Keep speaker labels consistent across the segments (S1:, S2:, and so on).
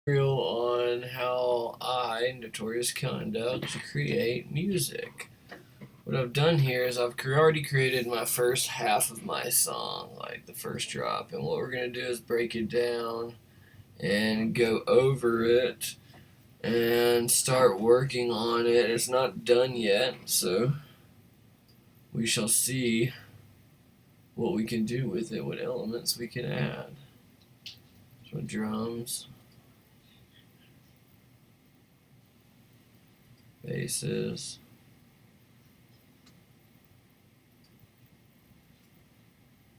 S1: Tutorial on how I, Notorious Conduct, create music. What I've done here is I've already created my first half of my song, like the first drop, and what we're going to do is break it down and go over it and start working on it. It's not done yet, so we shall see what we can do with it, what elements we can add. So drums, basses,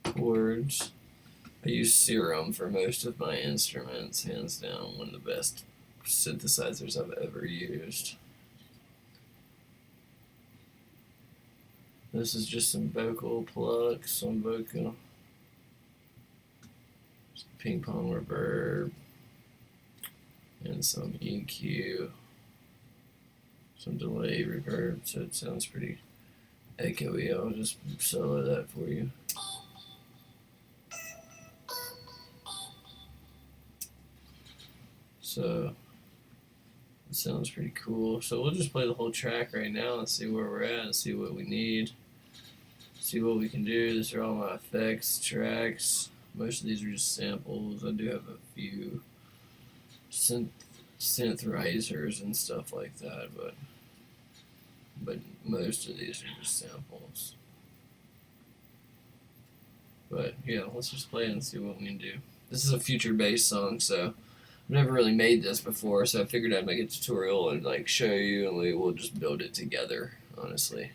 S1: chords. I use Serum for most of my instruments, hands down one of the best synthesizers I've ever used. This is just some vocal plucks, some vocal ping pong reverb, and some EQ, some delay reverb, so it sounds pretty echoey. I'll just solo that for you. So it sounds pretty cool. So we'll just play the whole track right now and see where we're at and see what we need. See what we can do. These are all my effects tracks. Most of these are just samples. I do have a few synth risers and stuff like that, but most of these are just samples. But yeah, let's just play and see what we can do. This is a future bass song, so I've never really made this before, so I figured I'd make a tutorial and like show you, and we'll just build it together, honestly.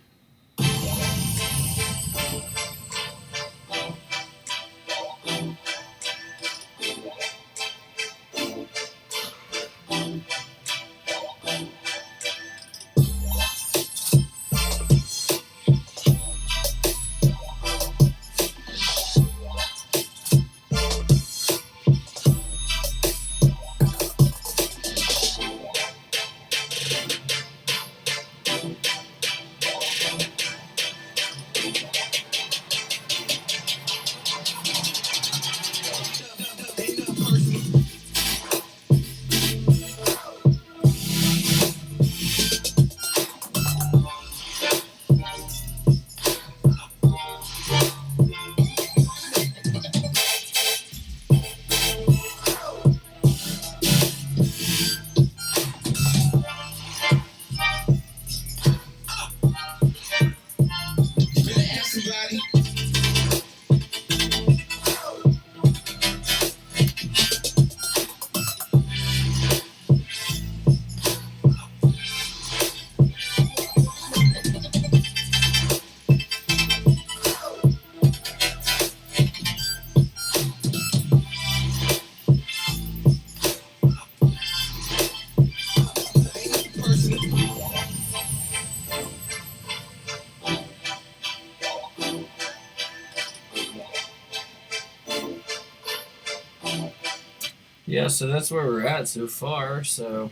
S1: Yeah, so that's where we're at so far. So,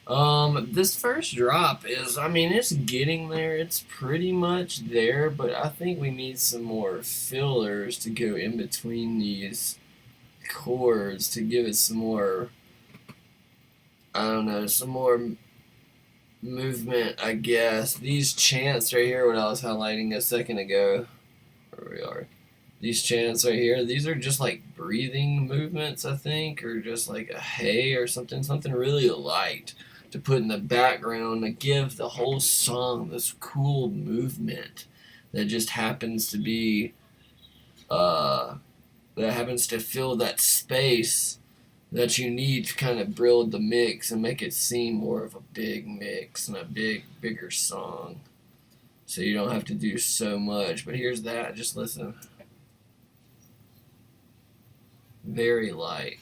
S1: this first drop is, I mean, it's getting there. It's pretty much there, but I think we need some more fillers to go in between these chords to give it some more, I don't know, some more movement, I guess. These chants right here, what I was highlighting a second ago, where we are. These chants right here, these are just like breathing movements, I think, or just like a hey or something really light to put in the background to give the whole song this cool movement that just happens to be, that happens to fill that space that you need to kind of build the mix and make it seem more of a big mix and a bigger song. So you don't have to do so much. But here's that, just listen. Very light.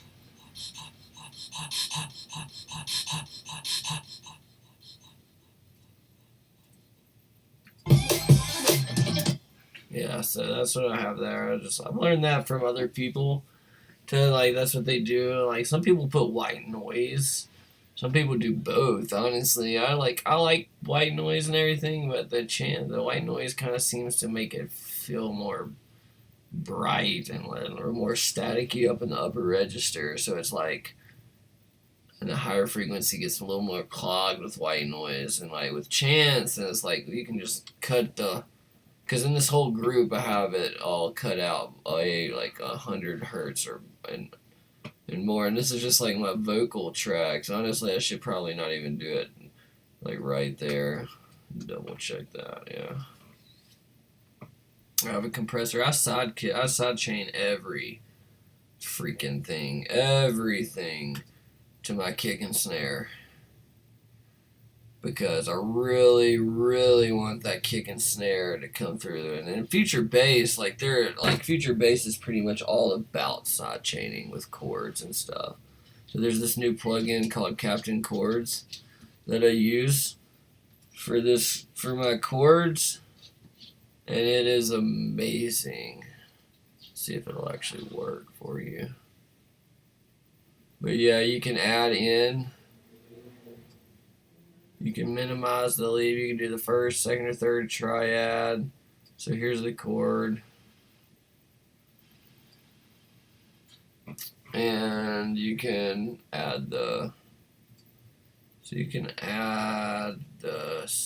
S1: Yeah, so that's what I have there. I've learned that from other people. To like that's what they do. Like some people put white noise. Some people do both. Honestly, I like white noise and everything, but the white noise kind of seems to make it feel more bright and or more staticky up in the upper register. So it's like and the higher frequency gets a little more clogged with white noise. And like with chants, and it's like you can just cut the, because in this whole group I have it all cut out like 100 hertz and more. And this is just like my vocal tracks. Honestly, I should probably not even do it like right there. Double check that. Yeah. I have a compressor. I side chain every freaking thing, everything to my kick and snare, because I really, really want that kick and snare to come through. And then Future Bass, Future Bass is pretty much all about side chaining with chords and stuff. So there's this new plugin called Captain Chords that I use for my chords, and it is amazing. See if it'll actually work for you. But yeah, you can add in, you can minimize the lead, you can do the first, second, or third triad. So here's the chord. And you can add the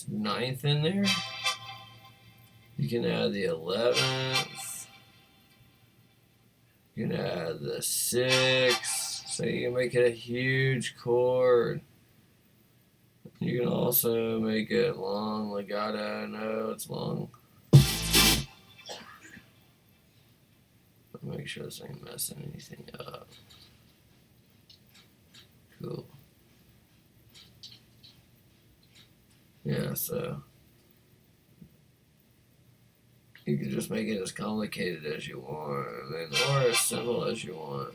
S1: ninth in there. You can add the 11th. You can add the 6th. So you can make it a huge chord. You can also make it long legato. No, it's long. Make sure this ain't messing anything up. Cool. Yeah, so you can just make it as complicated as you want, or as simple as you want.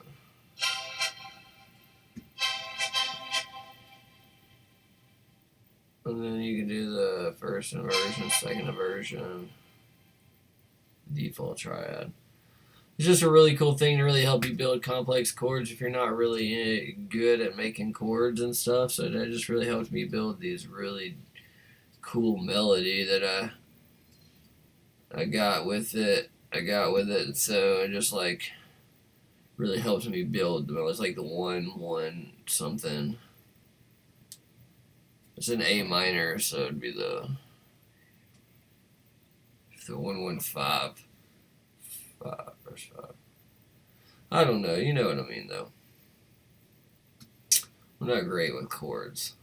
S1: And then you can do the first inversion, second inversion, default triad. It's just a really cool thing to really help you build complex chords if you're not really good at making chords and stuff. So that just really helped me build these really cool melody that I got with it. So it just like really helps me build. It's like the 1-1 something. It's an A minor, so it'd be the 1-1-5. 5 verse 5. I don't know. You know what I mean, though. I'm not great with chords,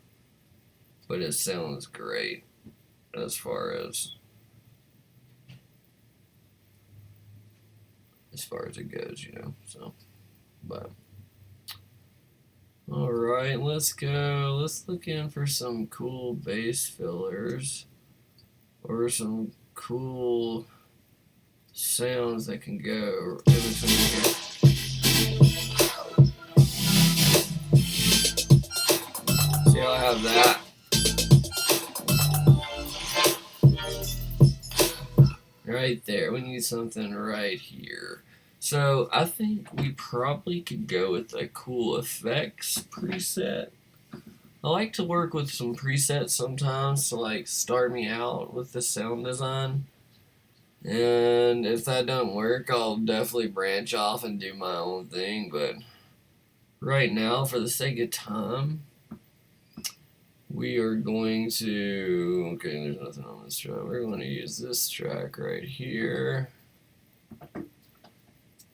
S1: but it sounds great as far as it goes, you know. So, but all right, let's go. Let's look in for some cool bass fillers or some cool sounds that can go in between here. See how I have that? Right there. We need something right here. So I think we probably could go with a cool effects preset. I like to work with some presets sometimes to like start me out with the sound design. And if that don't work, I'll definitely branch off and do my own thing. But right now, for the sake of time, we are going to... Okay, there's nothing on this track. We're going to use this track right here.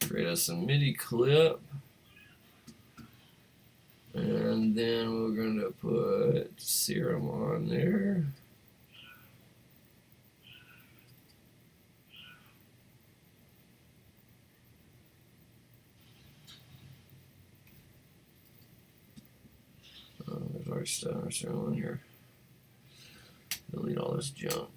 S1: Create us a MIDI clip. And then we're going to put Serum on there. There's our Stoner Serum in here. Delete all this junk.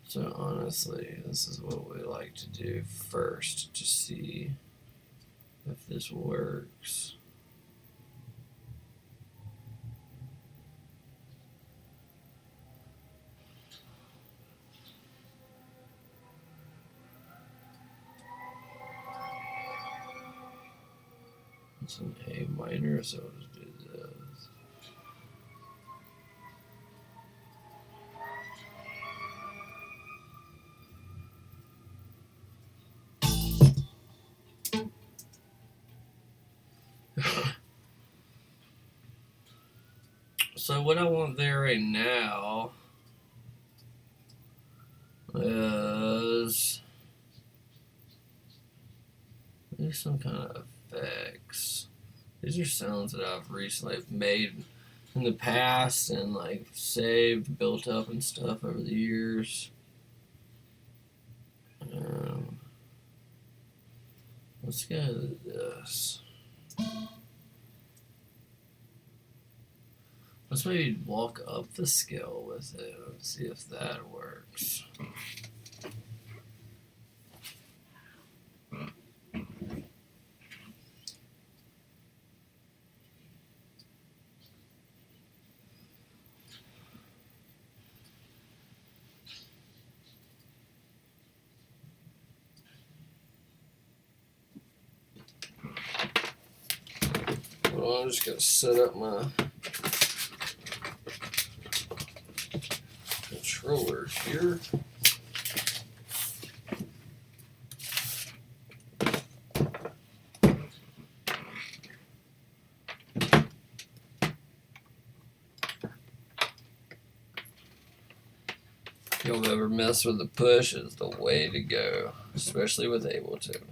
S1: So honestly, this is what we like to do first to see if this works. It's an A minor, so we'll just do this. So what I want there right now is maybe some kind of effects. These are sounds that I've recently made in the past and like saved, built up and stuff over the years. Let's go to this. Let's maybe walk up the scale with it and see if that works. Well, I'm just gonna set up my controller here. If you'll ever mess with the push, is the way to go, especially with Ableton.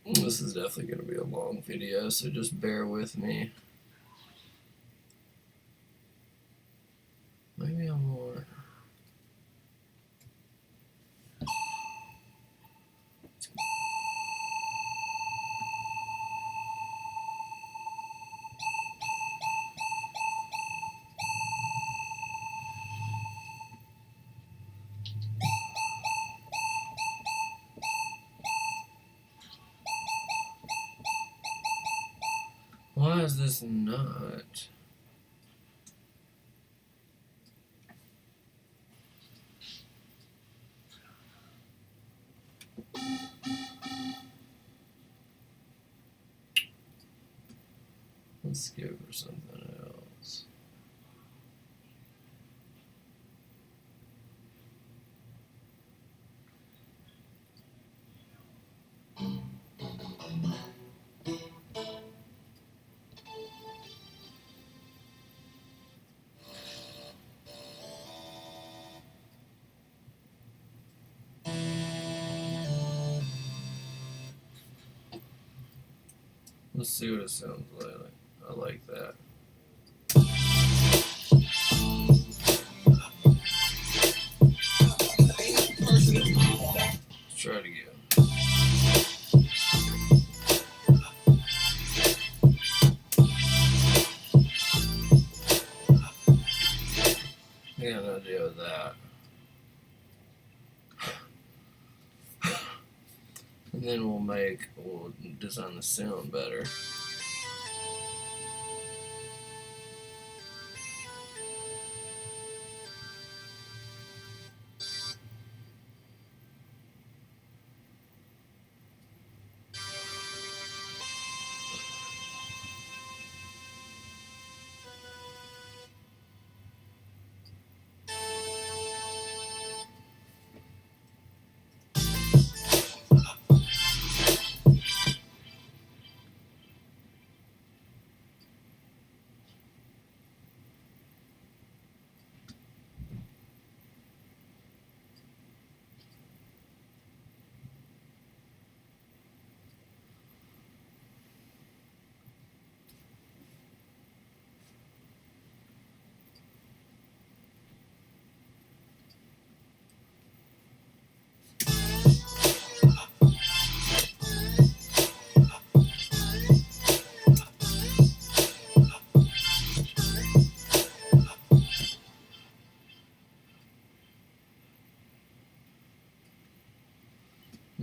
S1: This is definitely going to be a long video, so just bear with me. Maybe I'm more. Why is this not? Let's go for something else. Let's see what it sounds like. I like that. Let's try it again. I got an idea of that. And then we'll design the sound better.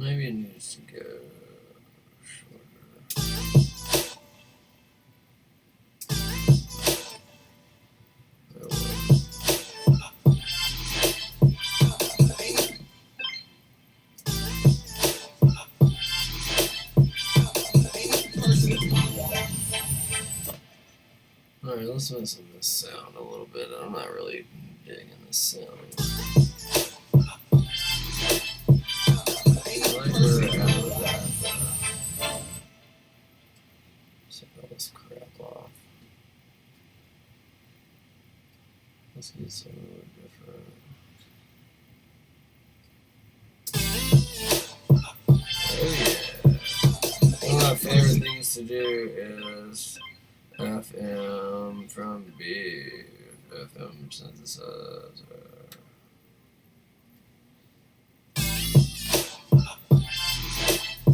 S1: Maybe it needs to go shorter. Oh, well. Alright, let's mess with this sound a little bit. I'm not really digging this sound. I like where we're at with that. Take all this crap off. Let's get something different. Oh yeah. One of my favorite things to do is FM from B. FM synthesizer.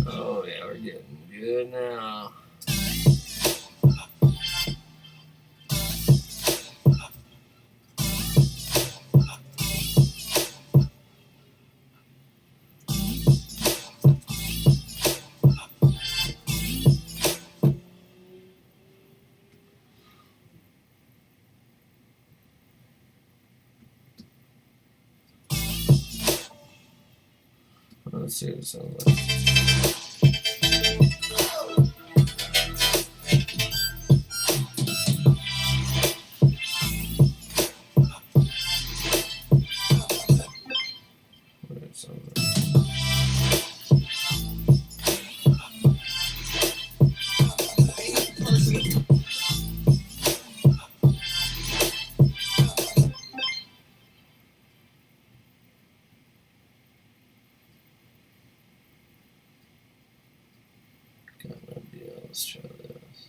S1: Oh yeah, we're getting good now. Let's see what it sounds like. What it sounds like. Got an idea. Let's try this.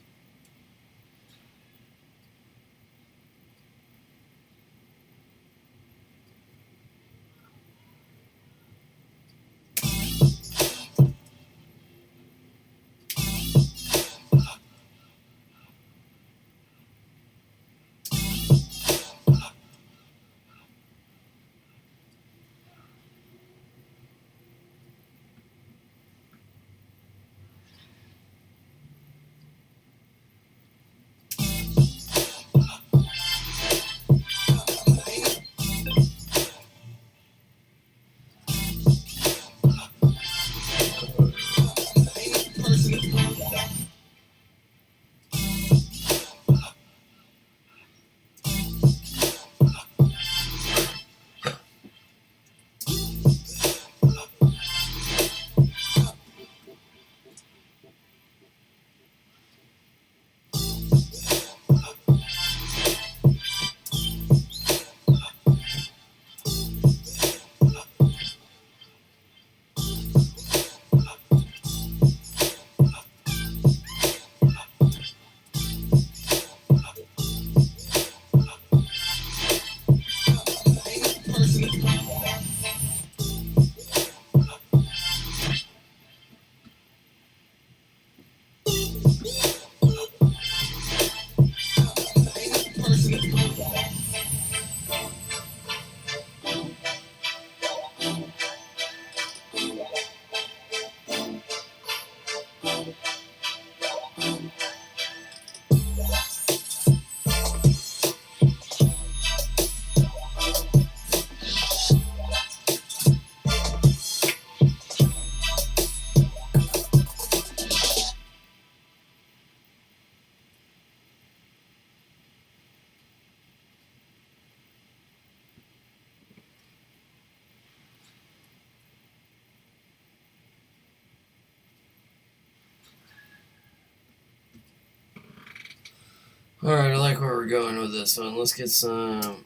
S1: Alright, I like where we're going with this one. Let's get some.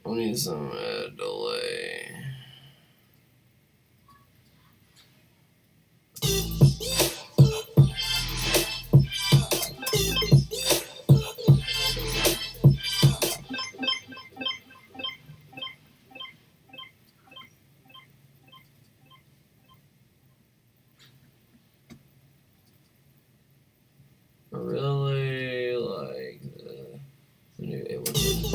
S1: We need some delay. I really like the new Ableton.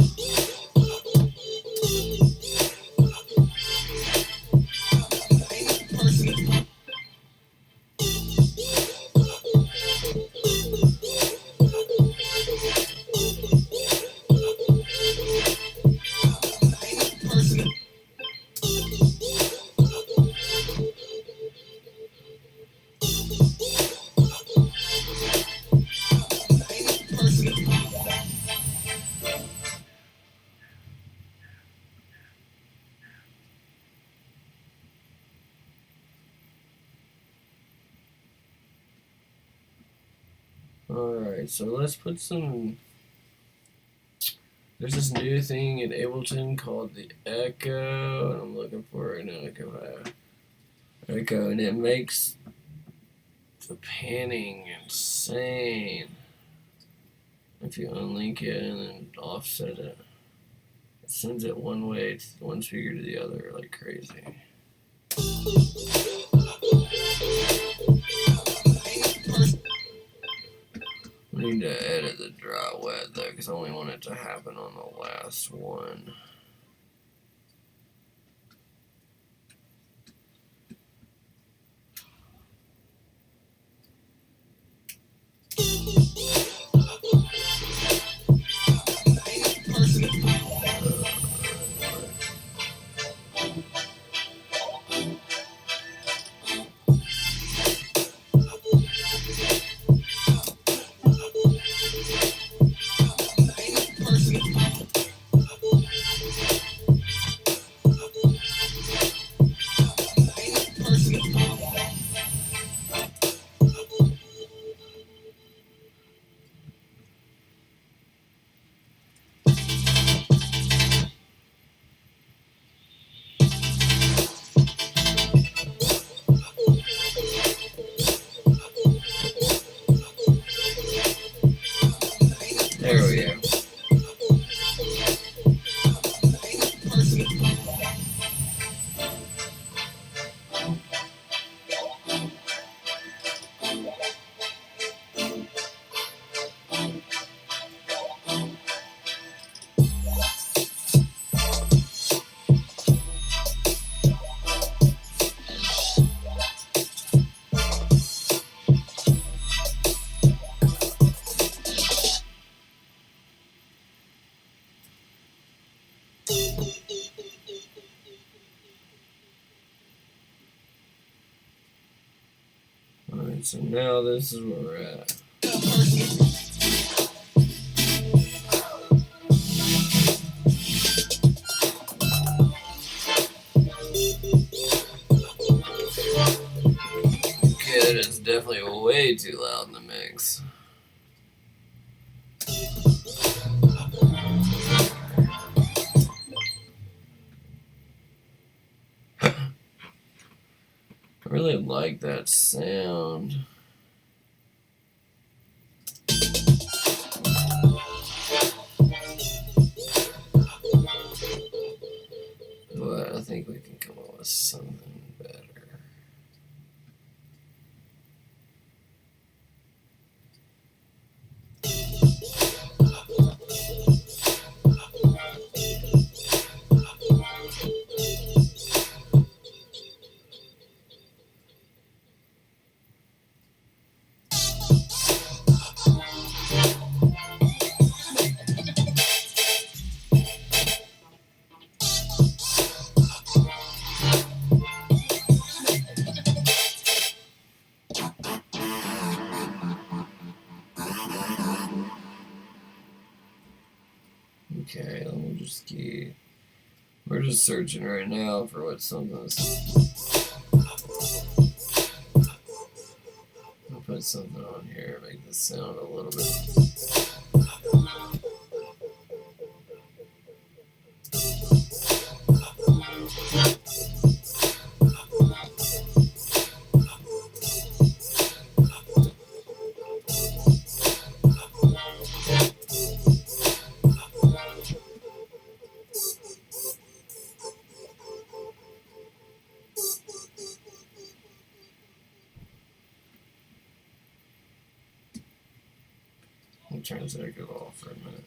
S1: Alright, so let's put some. There's this new thing in Ableton called the Echo, and I'm looking for an Echo, and it makes the panning insane. If you unlink it and then offset it, it sends it one way, one speaker to the other, like crazy. I need to edit the dry wet though, because I only want it to happen on the last one. There we go. Alright, so now this is where we're at. Good, it's definitely way too loud in the mix. I really like that sound. But I think we can come up with something better. Okay, let me just keep. We're just searching right now for what something's. I'll put something on here, make this sound a little bit. I'll turn this echo off for a minute.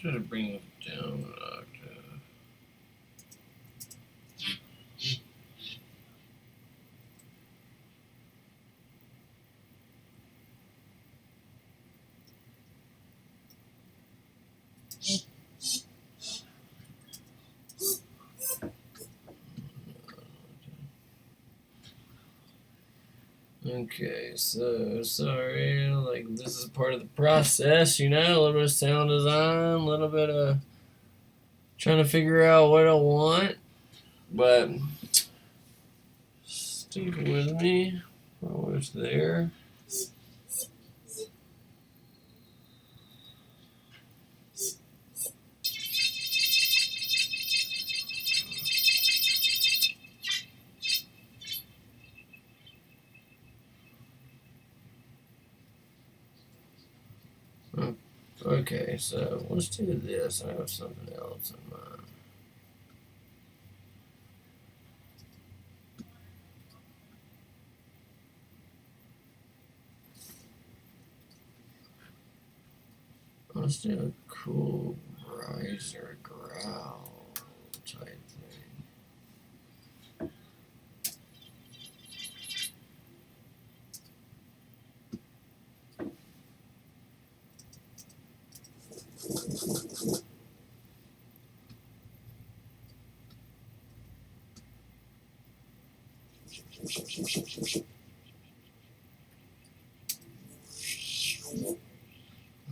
S1: Try to bring it down an octave. Okay, so sorry, like this is part of the process, you know, a little bit of sound design, a little bit of trying to figure out what I want, but stick with me, almost there. Okay, so let's do this. I have something else in mind. Let's do a cool riser growl type thing.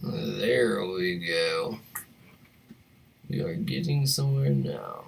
S1: There we go. We are getting somewhere now.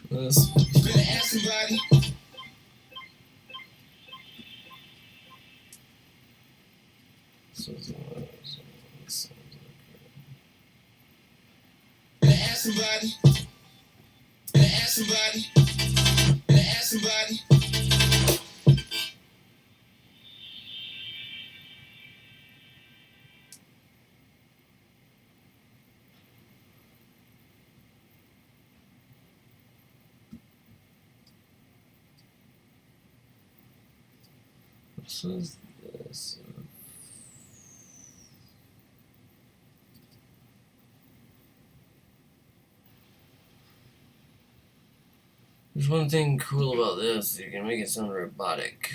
S1: This. What is this? There's one thing cool about this, you can make it sound robotic.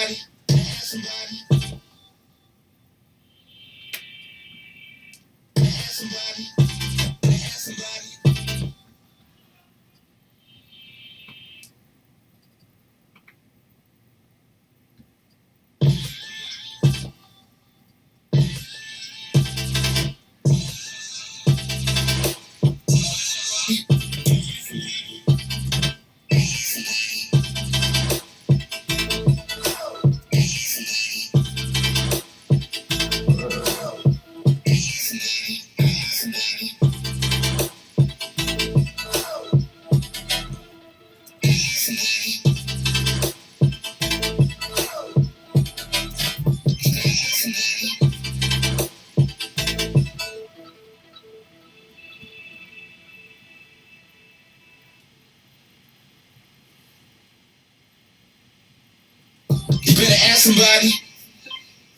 S1: Somebody. You better ask somebody.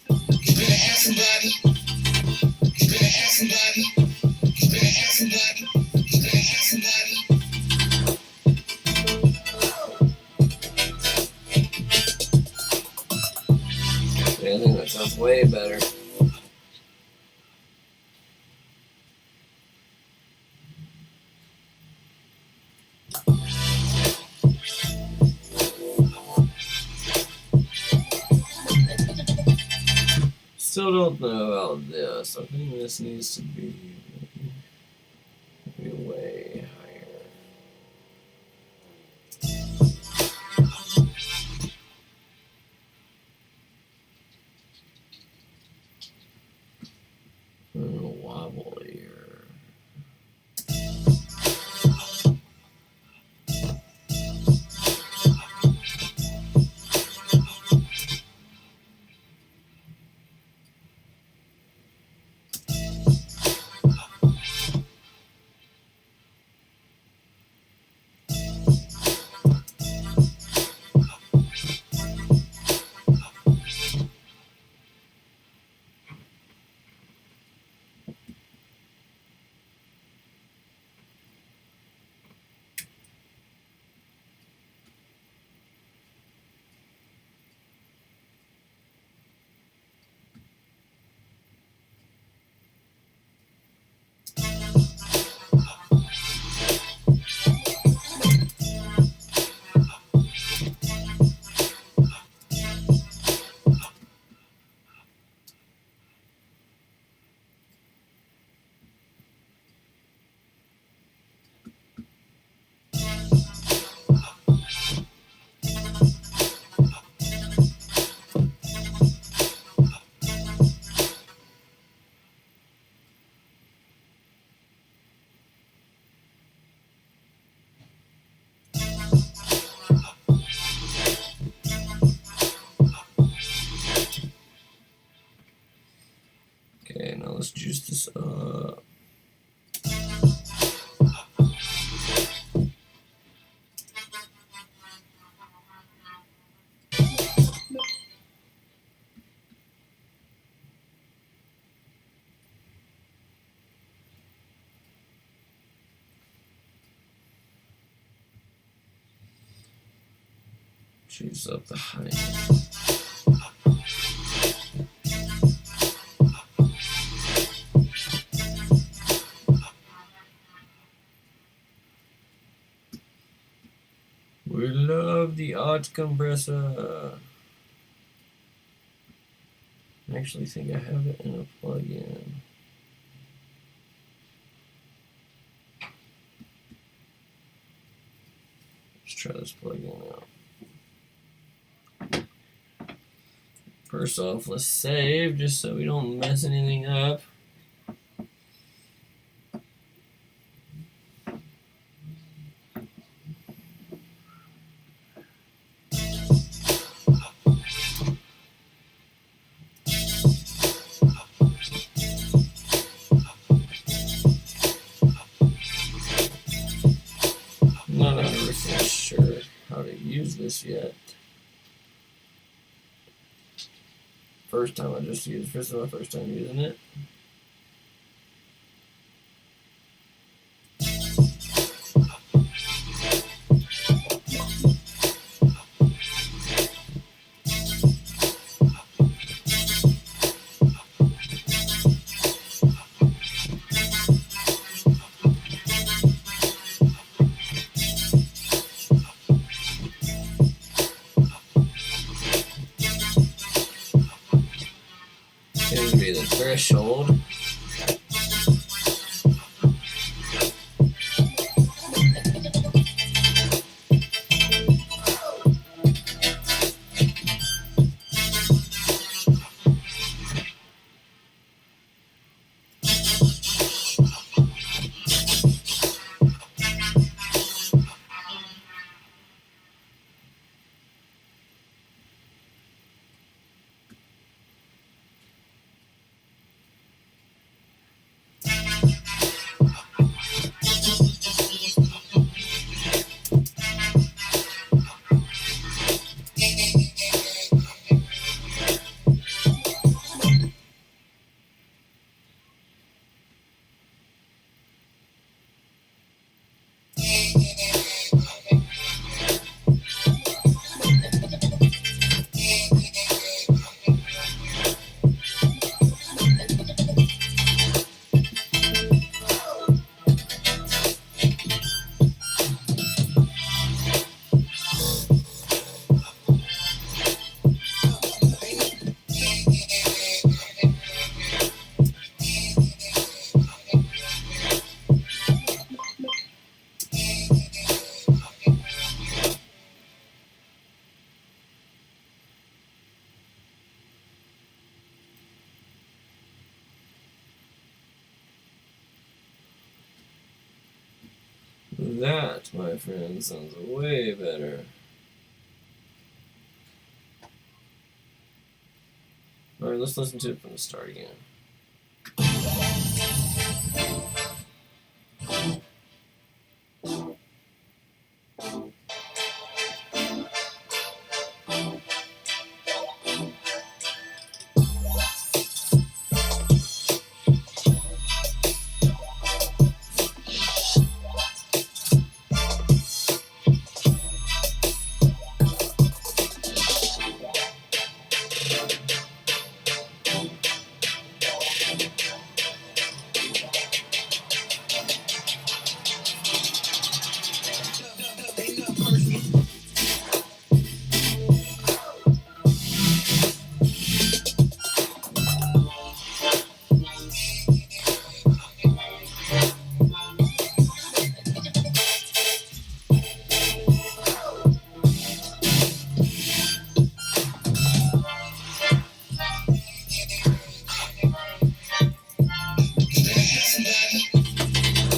S1: You better ask somebody. You better ask somebody. You better ask somebody. You better ask somebody. I think that sounds way better. Still don't know about this. I think this needs to be way higher. A little wobble here. Okay, now let's juice this up. Juice up the high. We love the Odd Compressor. I actually think I have it in a plugin. Let's try this plugin out. First off, let's save just so we don't mess anything up. I'm not 100% sure how to use this yet. This is my first time using it. Seems to be the threshold. That, my friend, sounds way better. Alright, let's listen to it from the start again.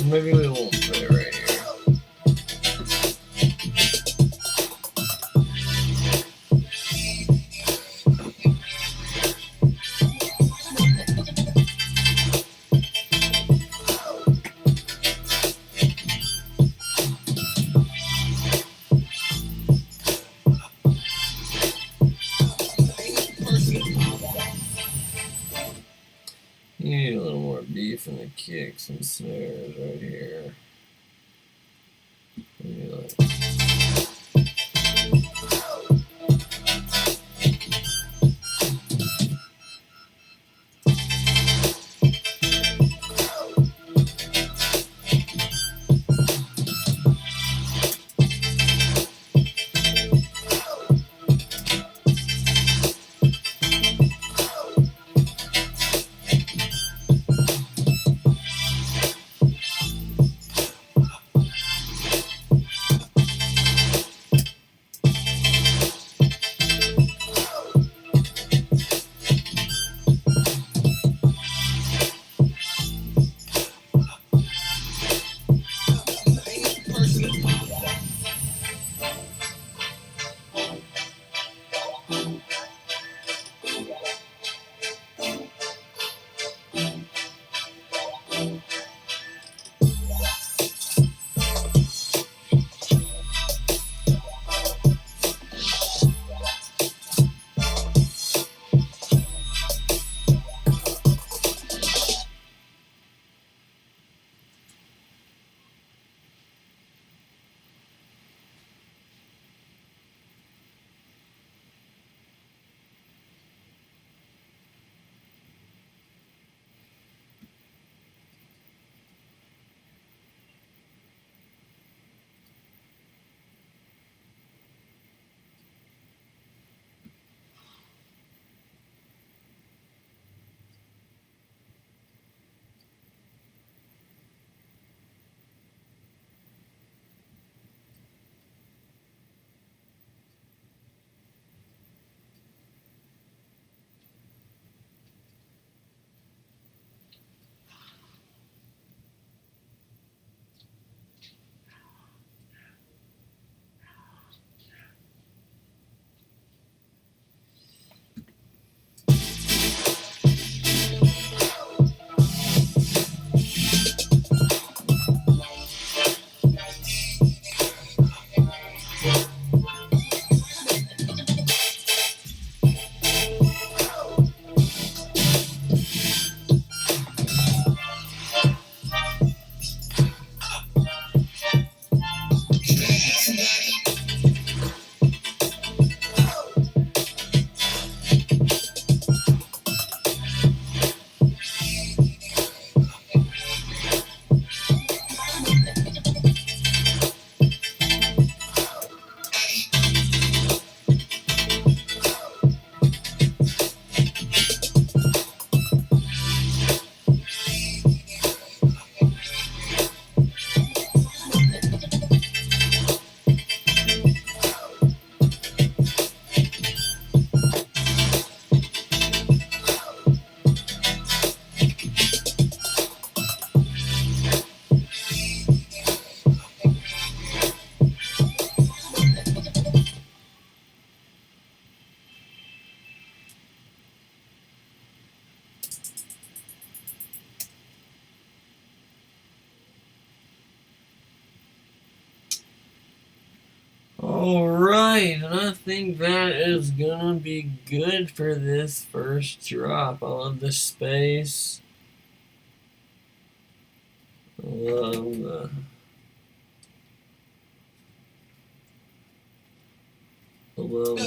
S1: Maybe we won't put it right here. You need a little more beef in the kicks and snares right here. Maybe like. Alright, and I think that is gonna be good for this first drop. I love the space. I love the... I love...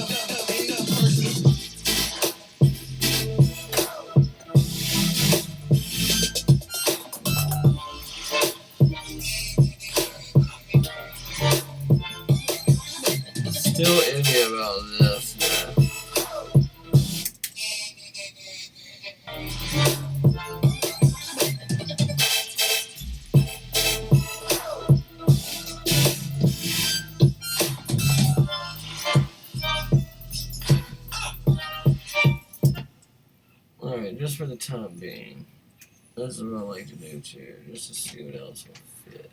S1: Still iffy about this, man. Alright, just for the time being. This is what I like to do too, just to see what else will fit.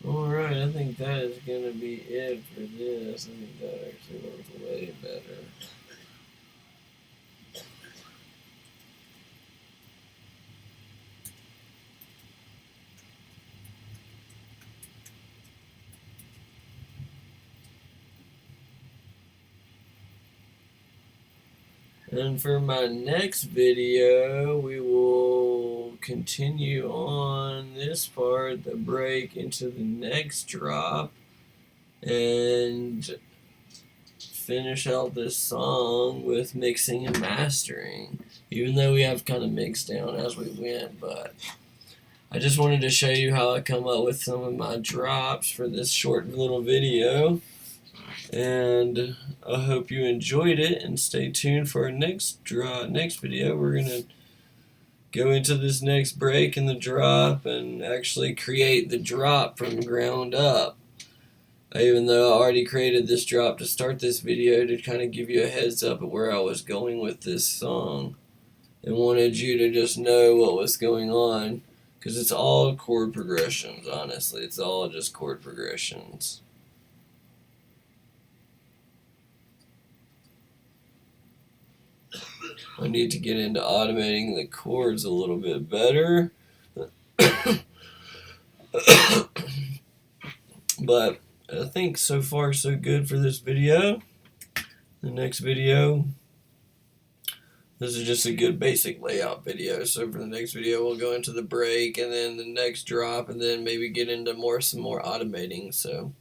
S1: Alright, I think that is going to be it for this. I think that actually works way better. And for my next video, we will continue on this part, the break, into the next drop, and finish out this song with mixing and mastering, even though we have kind of mixed down as we went. But I just wanted to show you how I come up with some of my drops for this short little video. And I hope you enjoyed it, and stay tuned for our next video. We're gonna go into this next break in the drop and actually create the drop from ground up. Even though I already created this drop to start this video to kind of give you a heads up of where I was going with this song, and wanted you to just know what was going on, because it's all chord progressions. Honestly, it's all just chord progressions. I need to get into automating the chords a little bit better. But I think so far so good for this video. The next video, this is just a good basic layout video. So for the next video, we'll go into the break and then the next drop, and then maybe get into some more automating. So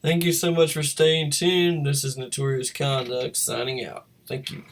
S1: thank you so much for staying tuned. This is Notorious Conduct signing out. Thank you.